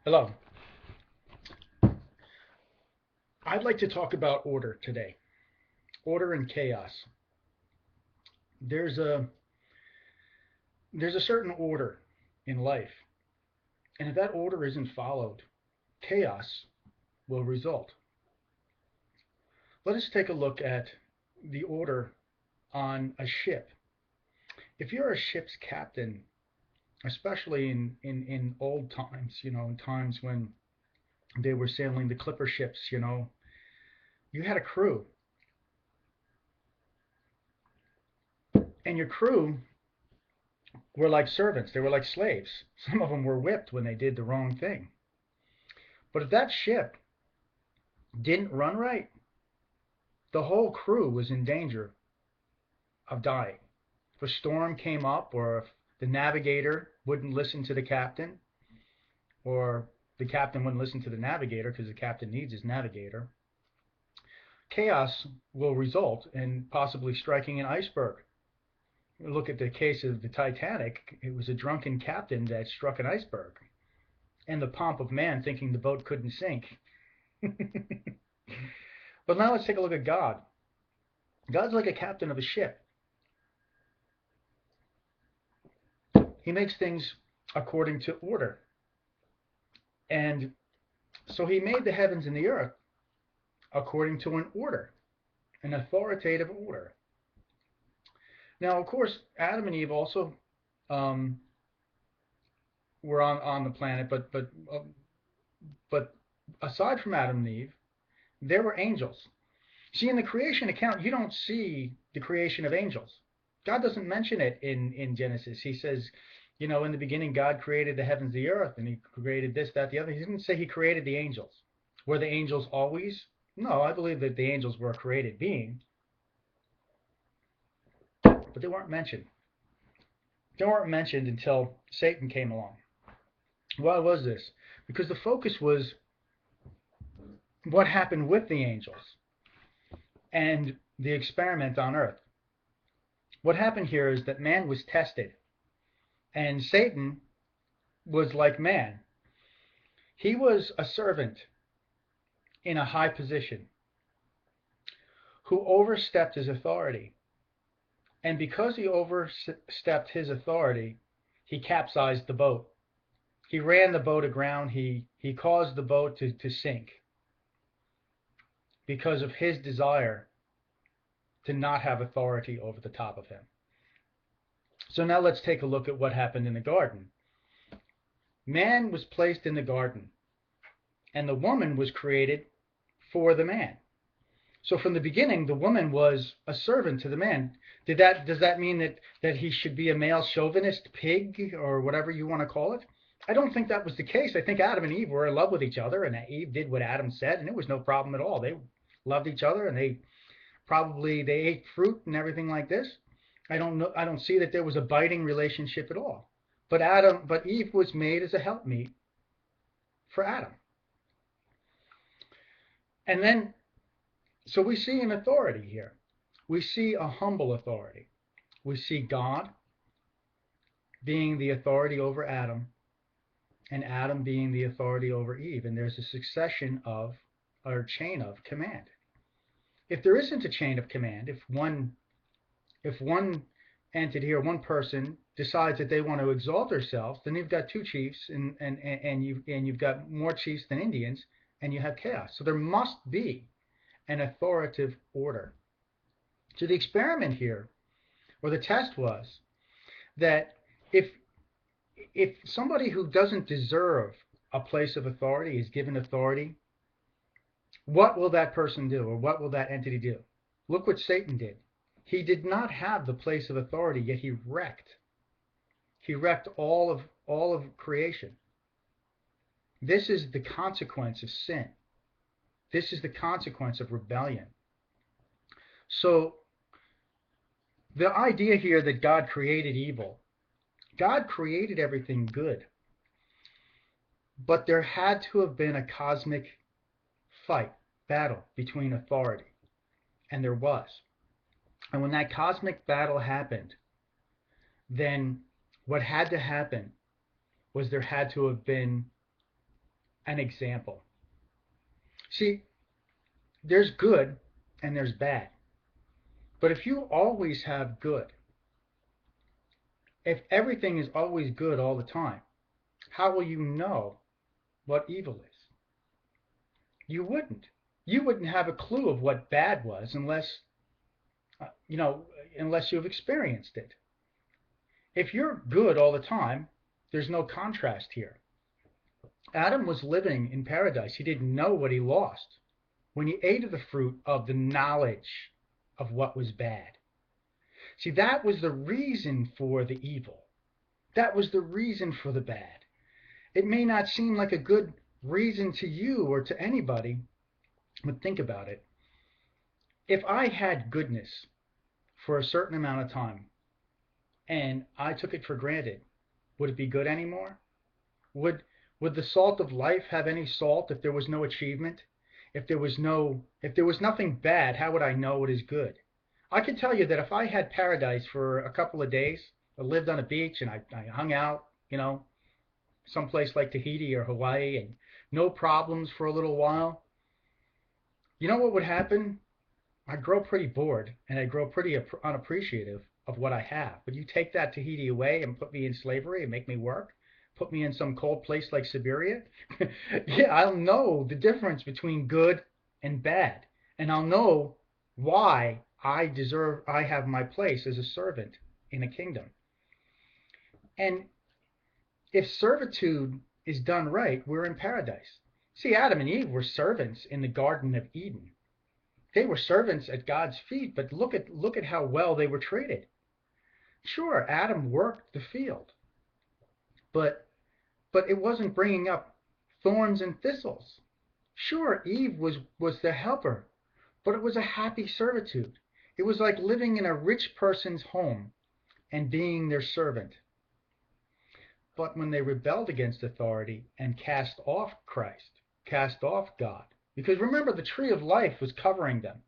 Hello. I'd like to talk about order today. Order and chaos. There's a there's a certain order in life, and if that order isn't followed, chaos will result. Let us take a look at the order on a ship. If you're a ship's captain, especially in old times, in times when they were sailing the clipper ships, you had a crew, and your crew were like servants. They were like slaves. Some of them were whipped when they did the wrong thing. But if that ship didn't run right, the whole crew was in danger of dying. If a storm came up, or if the navigator wouldn't listen to the captain, or the captain wouldn't listen to the navigator because the captain needs his navigator, chaos will result in possibly striking an iceberg. Look at the case of the Titanic. It was a drunken captain that struck an iceberg, and the pomp of man thinking the boat couldn't sink. But now let's take a look at God. God's like a captain of a ship. He makes things according to order. And so he made the heavens and the earth according to an order, an authoritative order. Now, of course, Adam and Eve also um, were on the planet, but aside from Adam and Eve, there were angels. See, in the creation account, you don't see the creation of angels. God doesn't mention it in Genesis. He says, in the beginning, God created the heavens, the earth, and he created this, that, the other. He didn't say he created the angels. Were the angels always? No, I believe that the angels were a created being, but they weren't mentioned. They weren't mentioned until Satan came along. Why was this? Because the focus was what happened with the angels and the experiment on earth. What happened here is that man was tested, and Satan was like man. He was a servant in a high position who overstepped his authority. And because he overstepped his authority, he capsized the boat. He ran the boat aground. He caused the boat to sink because of his desire to not have authority over the top of him. So now let's take a look at what happened in the garden. Man was placed in the garden, and the woman was created for the man. So from the beginning, the woman was a servant to the man. Does that mean that he should be a male chauvinist pig or whatever you want to call it? I don't think that was the case. I think Adam and Eve were in love with each other, and Eve did what Adam said, and it was no problem at all. They loved each other, and they ate fruit and everything like this. I don't know. I don't see that there was a biting relationship at all. But Eve was made as a helpmeet for Adam. And then, so we see an authority here. We see a humble authority. We see God being the authority over Adam, and Adam being the authority over Eve. And there's a succession of, or chain of command. If there isn't a chain of command, if one entity or one person decides that they want to exalt themselves, then you've got two chiefs, and you've got more chiefs than Indians, and you have chaos. So there must be an authoritative order. So the experiment here, or the test, was that if somebody who doesn't deserve a place of authority is given authority, what will that person do, or what will that entity do? Look what Satan did. He did not have the place of authority, yet he wrecked. He wrecked all of creation. This is the consequence of sin. This is the consequence of rebellion. So the idea here that God created evil, God created everything good, but there had to have been a cosmic battle between authority, and there was. And when that cosmic battle happened, then what had to happen was there had to have been an example. See, there's good and there's bad. But if you always have good, if everything is always good all the time, how will you know what evil is? You wouldn't. You wouldn't have a clue of what bad was you know, unless you've experienced it. If you're good all the time, there's no contrast here. Adam was living in paradise. He didn't know what he lost when he ate of the fruit of the knowledge of what was bad. See, that was the reason for the evil. That was the reason for the bad. It may not seem like a good reason to you or to anybody, but think about it. If I had goodness for a certain amount of time and I took it for granted, would it be good anymore? Would would the salt of life have any salt if there was no achievement? If there was nothing bad, how would I know what is good? I can tell you that if I had paradise for a couple of days, I lived on a beach and I hung out, you know, someplace like Tahiti or Hawaii and no problems for a little while, you know what would happen? I'd grow pretty bored and I'd grow pretty unappreciative of what I have. But you take that Tahiti away and put me in slavery and make me work, put me in some cold place like Siberia, yeah, I'll know the difference between good and bad. And I'll know why I have my place as a servant in a kingdom. And if servitude is done right, we're in paradise. See, Adam and Eve were servants in the Garden of Eden. They were servants at God's feet, but look at how well they were treated. Sure, Adam worked the field, but it wasn't bringing up thorns and thistles. Sure, Eve was the helper, but it was a happy servitude. It was like living in a rich person's home and being their servant. But when they rebelled against authority and cast off Christ, cast off God, because remember, the tree of life was covering them.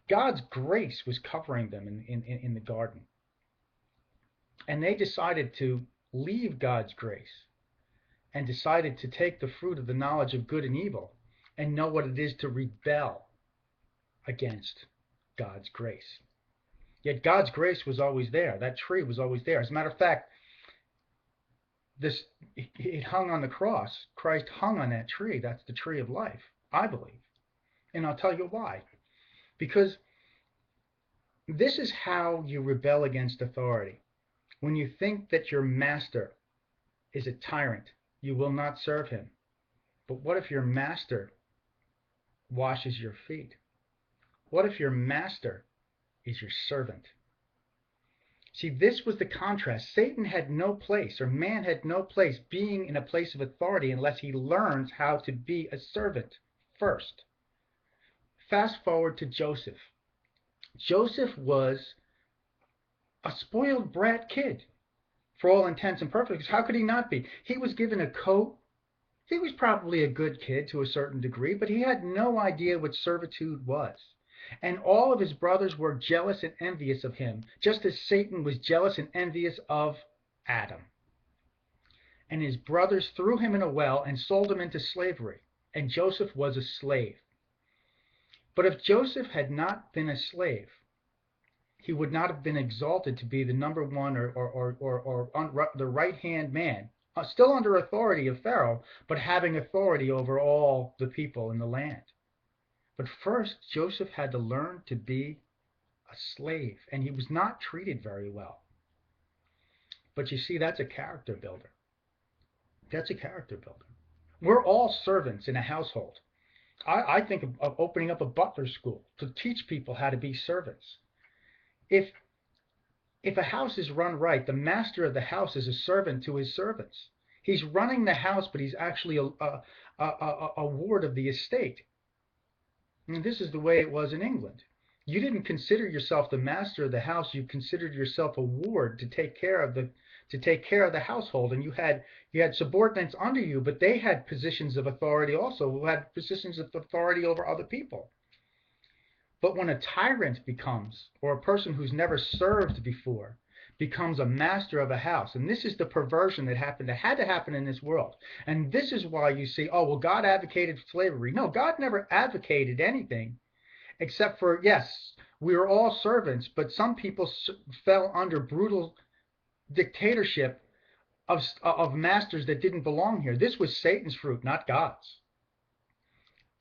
God's grace was covering them in the garden. And they decided to leave God's grace and decided to take the fruit of the knowledge of good and evil and know what it is to rebel against God's grace. Yet God's grace was always there. That tree was always there. As a matter of fact, it hung on the cross. Christ hung on that tree. That's the tree of life, I believe. And I'll tell you why. Because this is how you rebel against authority. When you think that your master is a tyrant, you will not serve him. But what if your master washes your feet? What if your master is your servant? See, this was the contrast. Satan had no place, or man had no place being in a place of authority unless he learns how to be a servant first. Fast forward to Joseph. Joseph was a spoiled brat kid for all intents and purposes. How could he not be? He was given a coat. He was probably a good kid to a certain degree, but he had no idea what servitude was. And all of his brothers were jealous and envious of him, just as Satan was jealous and envious of Adam. And his brothers threw him in a well and sold him into slavery, and Joseph was a slave. But if Joseph had not been a slave, he would not have been exalted to be the number one or the right-hand man, still under authority of Pharaoh, but having authority over all the people in the land. But first, Joseph had to learn to be a slave, and he was not treated very well. But you see, that's a character builder. That's a character builder. We're all servants in a household. I think of opening up a butler school to teach people how to be servants. If a house is run right, the master of the house is a servant to his servants. He's running the house, but he's actually a ward of the estate. And this is the way it was in England. You didn't consider yourself the master of the house. You considered yourself a ward to take care of the household, and you had subordinates under you, but they had positions of authority also, who had positions of authority over other people. But when a tyrant becomes, or a person who's never served before, becomes a master of a house. And this is the perversion that had to happen in this world. And this is why you see, oh, well, God advocated slavery. No, God never advocated anything except for, yes, we were all servants, but some people fell under brutal dictatorship of masters that didn't belong here. This was Satan's fruit, not God's.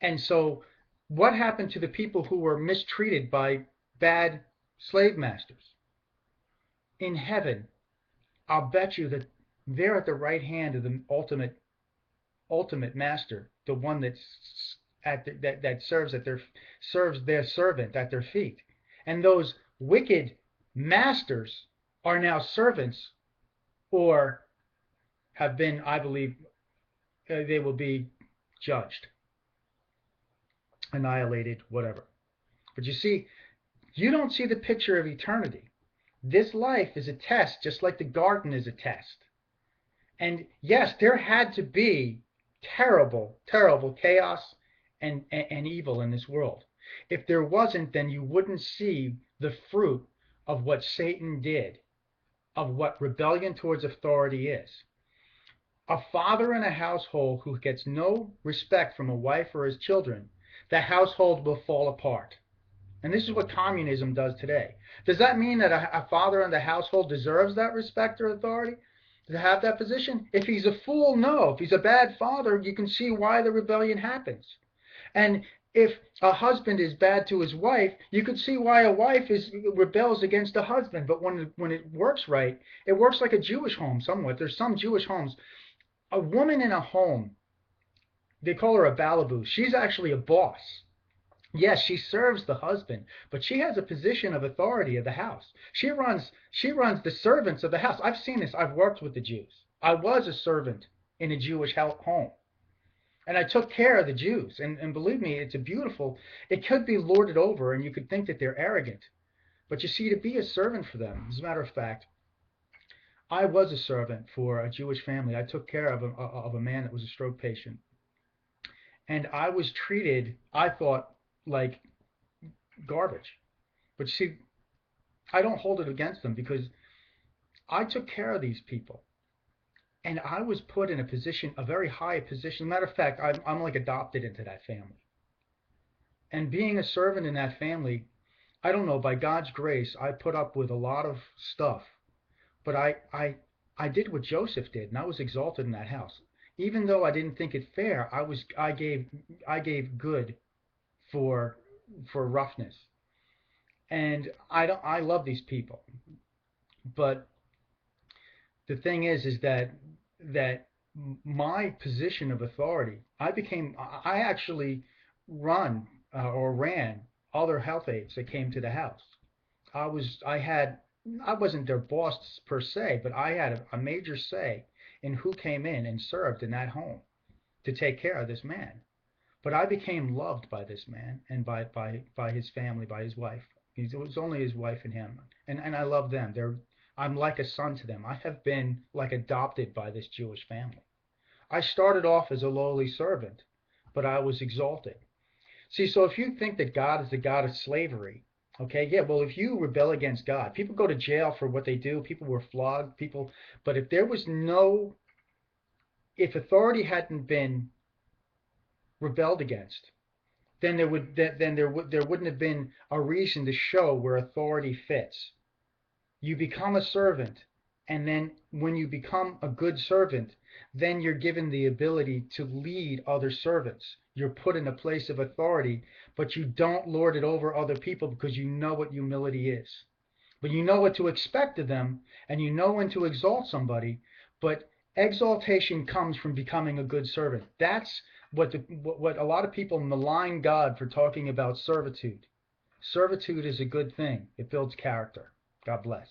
And so what happened to the people who were mistreated by bad slave masters? In heaven, I'll bet you that they're at the right hand of the ultimate master, the one that serves their servant at their feet. And those wicked masters are now servants, or have been, I believe, they will be judged, annihilated, whatever. But you see, you don't see the picture of eternity. This life is a test, just like the garden is a test. And yes, there had to be terrible, terrible chaos and evil in this world. If there wasn't, then you wouldn't see the fruit of what Satan did, of what rebellion towards authority is. A father in a household who gets no respect from a wife or his children, the household will fall apart. And this is what communism does today. Does that mean that a father in the household deserves that respect or authority to have that position? If he's a fool, no. If he's a bad father, you can see why the rebellion happens. And if a husband is bad to his wife, you could see why a wife rebels against a husband. But when it works right, it works like a Jewish home somewhat. There's some Jewish homes. A woman in a home, they call her a balaboo. She's actually a boss. Yes, she serves the husband, but she has a position of authority of the house. She runs the servants of the house. I've seen this. I've worked with the Jews. I was a servant in a Jewish home. And I took care of the Jews. And believe me, it's a beautiful, it could be lorded over and you could think that they're arrogant. But you see, to be a servant for them, as a matter of fact, I was a servant for a Jewish family. I took care of a man that was a stroke patient. And I was treated, I thought, like garbage. But see, I don't hold it against them because I took care of these people. And I was put in a position, a very high position. Matter of fact, I'm like adopted into that family. And being a servant in that family, I don't know, by God's grace, I put up with a lot of stuff. But I did what Joseph did, and I was exalted in that house. Even though I didn't think it fair, I gave good for roughness. And I love these people. But the thing is that my position of authority, I actually ran other health aides that came to the house. I wasn't their boss per se, but I had a major say in who came in and served in that home to take care of this man. But I became loved by this man and by his family, by his wife. It was only his wife and him, and I love them. I'm like a son to them. I have been like adopted by this Jewish family. I started off as a lowly servant, but I was exalted. See, so if you think that God is the God of slavery, okay, yeah, well, if you rebel against God, people go to jail for what they do. People were flogged. But if authority hadn't been rebelled against, then there wouldn't have been a reason to show where authority fits. You become a servant, and then when you become a good servant, then you're given the ability to lead other servants. You're put in a place of authority, but you don't lord it over other people because you know what humility is. But you know what to expect of them, and you know when to exalt somebody, but exaltation comes from becoming a good servant. That's what a lot of people malign God for talking about servitude. Servitude is a good thing. It builds character. God bless.